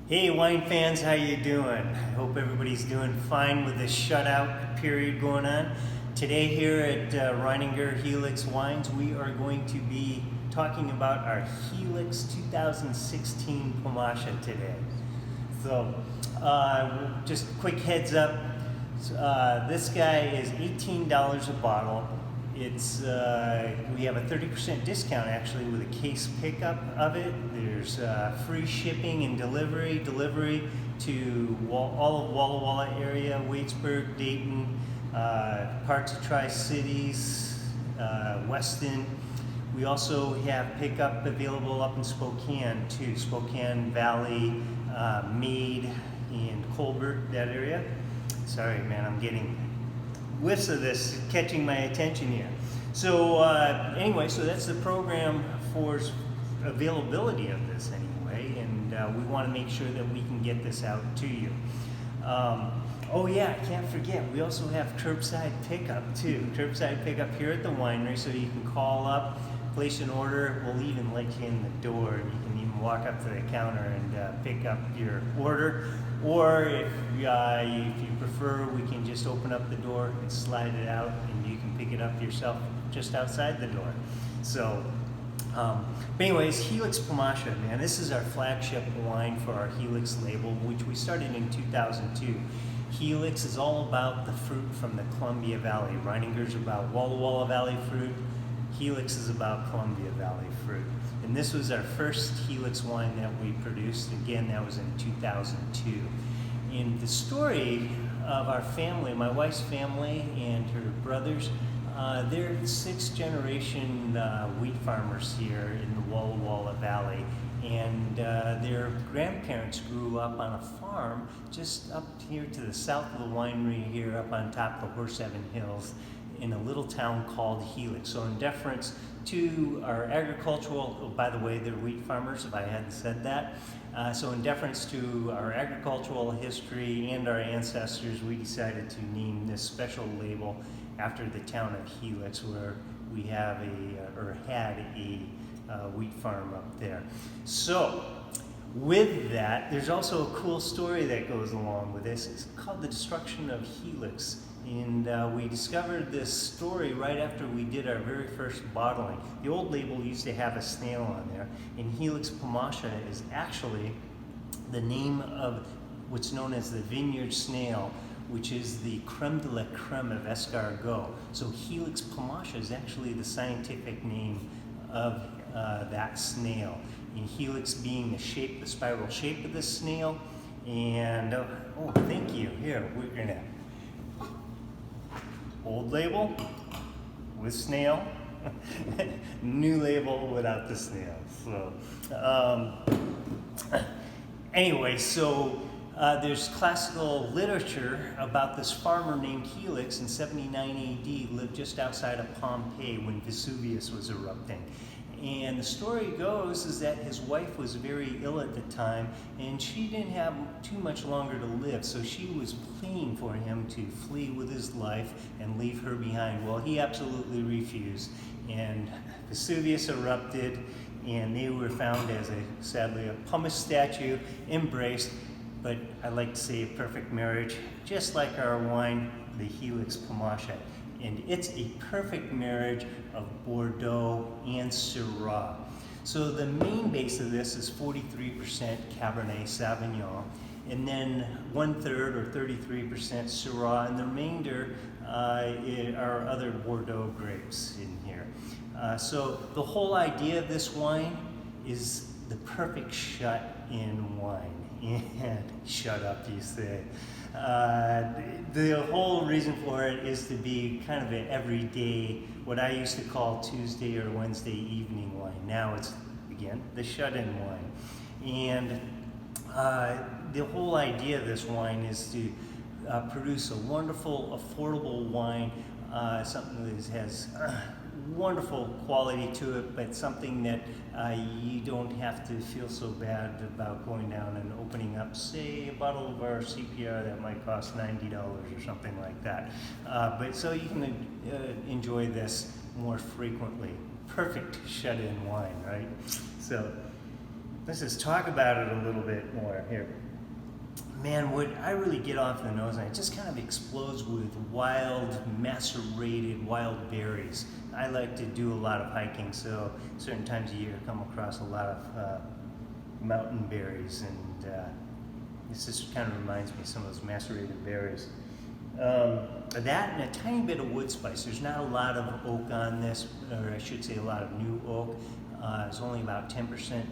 Hey wine fans, how you doing? I hope everybody's doing fine with this shutout period going on. Today here at Reininger Helix Wines, we are going to be talking about our Helix 2016 Pomatia today. So just quick heads up, this guy is $18 a bottle. It's we have a 30% discount actually with a case pickup of it. There's free shipping and delivery to all of Walla Walla area, Waitsburg, Dayton, parts of Tri-Cities, Weston. We also have pickup available up in Spokane too, Spokane Valley, Meade, and Colbert, that area. Sorry man, I'm getting whiffs of this catching my attention here. So anyway, so that's the program for availability of this anyway, and we want to make sure that we can get this out to you. Oh yeah, I can't forget, we also have curbside pickup too. Curbside pickup here at the winery, so you can call up, place an order. We'll even let you in the door, and you can even walk up to the counter and pick up your order. Or if you prefer, we can just open up the door and slide it out, and you can pick it up yourself just outside the door. So, but anyways, Helix Pomatia, man, this is our flagship wine for our Helix label, which we started in 2002. Helix is all about the fruit from the Columbia Valley. Reininger's about Walla Walla Valley fruit. Helix is about Columbia Valley fruit. And this was our first Helix wine that we produced. Again, that was in 2002. And the story of our family, my wife's family and her brothers, they're 6th generation wheat farmers here in the Walla Walla Valley. And their grandparents grew up on a farm just up here to the south of the winery here, up on top of the Horsehaven Hills, in a little town called Helix. So in deference to our agricultural, oh, by the way, they're wheat farmers, if I hadn't said that. So in deference to our agricultural history and our ancestors, we decided to name this special label after the town of Helix, where we have had a wheat farm up there. So with that, there's also a cool story that goes along with this. It's called The Destruction of Helix. And we discovered this story right after we did our very first bottling. The old label used to have a snail on there, and Helix Pomatia is actually the name of what's known as the vineyard snail, which is the creme de la creme of escargot. So Helix Pomatia is actually the scientific name of that snail. And Helix being the spiral shape of the snail. And oh, thank you. Here, we're gonna old label with snail, new label without the snail. So anyway, so there's classical literature about this farmer named Helix in 79 AD, lived just outside of Pompeii when Vesuvius was erupting. And the story goes is that his wife was very ill at the time, and she didn't have too much longer to live, so she was pleading for him to flee with his life and leave her behind. Well, he absolutely refused, and Vesuvius erupted, and they were found as sadly a pumice statue, embraced, but I like to say a perfect marriage, just like our wine, the Helix Pomatia. And it's a perfect marriage of Bordeaux and Syrah. So the main base of this is 43% Cabernet Sauvignon, and then 1/3 or 33% Syrah, and the remainder are other Bordeaux grapes in here. So the whole idea of this wine is the perfect shut-in wine. And shut up, you say. The whole reason for it is to be kind of an everyday, what I used to call Tuesday or Wednesday evening wine. Now it's, again, the shut-in wine. And the whole idea of this wine is to produce a wonderful, affordable wine, something that has wonderful quality to it, but something that you don't have to feel so bad about going down and opening up, say, a bottle of our CPR that might cost $90 or something like that. But so you can enjoy this more frequently. Perfect shut-in wine, right? So let's just talk about it a little bit more here. Man, what I really get off the nose, and it just kind of explodes with wild, macerated wild berries. I like to do a lot of hiking, so certain times of year I come across a lot of mountain berries, and this just kind of reminds me of some of those macerated berries. That and a tiny bit of wood spice. There's not a lot of oak on this, or I should say a lot of new oak. There's only about 10%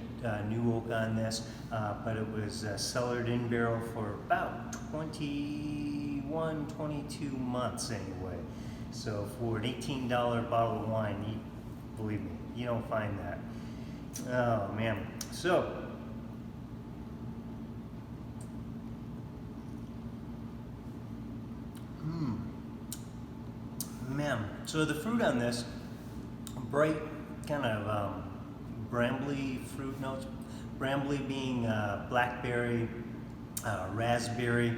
new oak on this, but it was cellared in barrel for about 21, 22 months anyway. So for an $18 bottle of wine, believe me, you don't find that. Oh man. So, man. So the fruit on this, bright kind of brambly fruit notes. Brambly being blackberry, raspberry.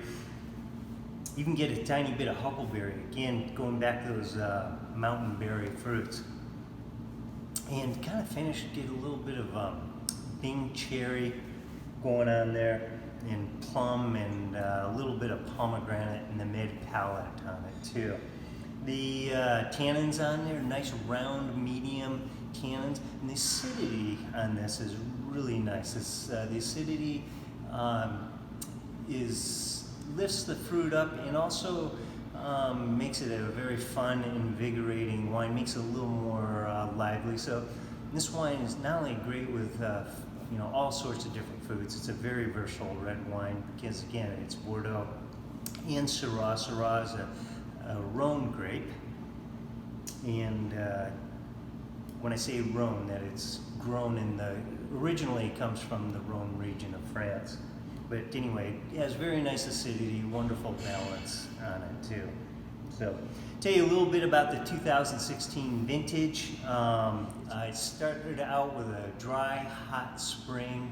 You can get a tiny bit of huckleberry. Again, going back to those mountain berry fruits. And kind of finish, get a little bit of Bing cherry going on there, and plum, and a little bit of pomegranate in the mid palate on it too. The tannins on there, nice round medium tannins, and the acidity on this is really nice. The acidity lifts the fruit up, and also makes it a very fun, invigorating wine. Makes it a little more lively. So this wine is not only great with all sorts of different foods. It's a very versatile red wine because again it's Bordeaux and Syrah. Syrah is a Rhone grape, and when I say Rhone, that it's grown originally it comes from the Rhone region of France. But anyway, it has very nice acidity, wonderful balance on it too. So, tell you a little bit about the 2016 vintage. I started out with a dry, hot spring.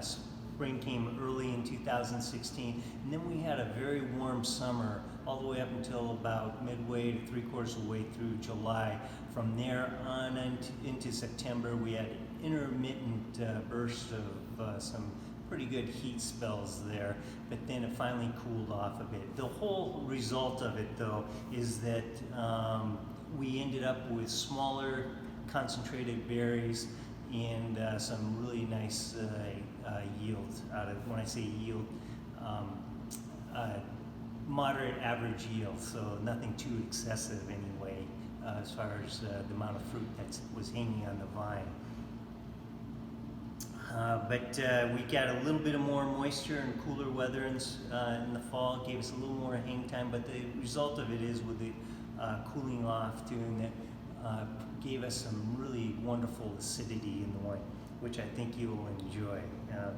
Spring came early in 2016, and then we had a very warm summer all the way up until about midway to 3/4 of the way through July. From there on into September, we had intermittent bursts of some pretty good heat spells there, but then it finally cooled off a bit. The whole result of it, though, is that we ended up with smaller, concentrated berries and some really nice yield out of. When I say yield, moderate average yield, so nothing too excessive anyway, as far as the amount of fruit that was hanging on the vine. But we got a little bit of more moisture and cooler weather in the fall. It gave us a little more hang time, but the result of it is with the cooling off doing that, gave us some really wonderful acidity in the wine, which I think you will enjoy,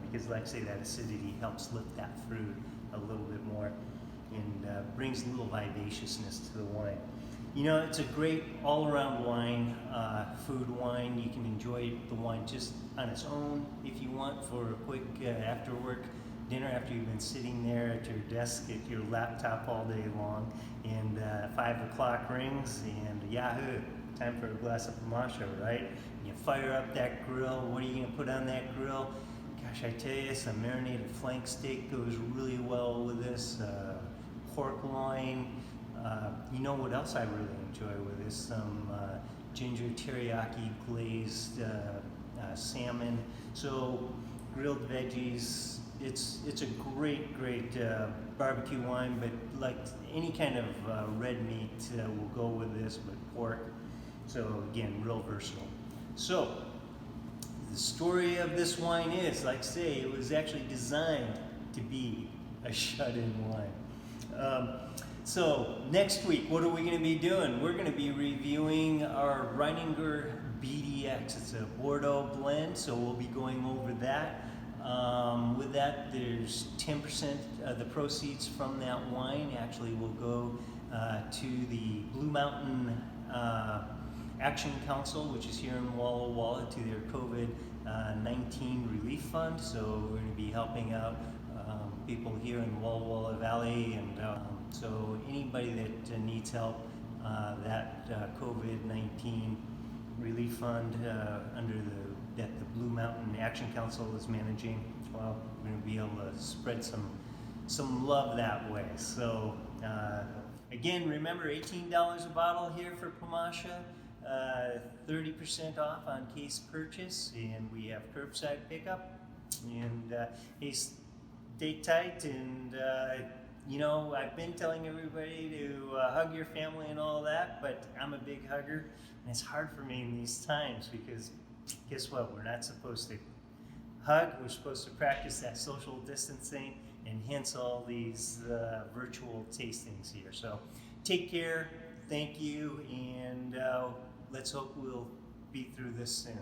because like I say, that acidity helps lift that fruit a little bit more and brings a little vivaciousness to the wine. It's a great all-around wine, food wine. You can enjoy the wine just on its own if you want for a quick after-work dinner after you've been sitting there at your desk at your laptop all day long, and 5 o'clock rings and yahoo, time for a glass of Pomatia, right? You fire up that grill. What are you going to put on that grill? Gosh, I tell you, some marinated flank steak goes really well with this. Pork loin. You know what else I really enjoy with this? Some ginger teriyaki glazed salmon. So grilled veggies. It's a great barbecue wine, but like any kind of red meat will go with this, but pork. So again, real versatile. So the story of this wine is, like I say, it was actually designed to be a shut-in wine. So next week, what are we going to be doing? We're going to be reviewing our Reininger BDX. It's a Bordeaux blend, so we'll be going over that. With that, there's 10% of the proceeds from that wine actually will go to the Blue Mountain Action Council, which is here in Walla Walla, to their COVID-19 relief fund. So we're going to be helping out people here in Walla Walla Valley, and so anybody that needs help, that COVID-19 relief fund under the that the Blue Mountain Action Council is managing. Well, we're going to be able to spread some love that way. So again, remember $18 a bottle here for Pomatia, 30% off on case purchase, and we have curbside pickup. And hey, stay tight, and you know, I've been telling everybody to hug your family and all that, but I'm a big hugger, and it's hard for me in these times because guess what? We're not supposed to hug. We're supposed to practice that social distancing, and hence all these virtual tastings here. So take care, thank you, and let's hope we'll be through this soon.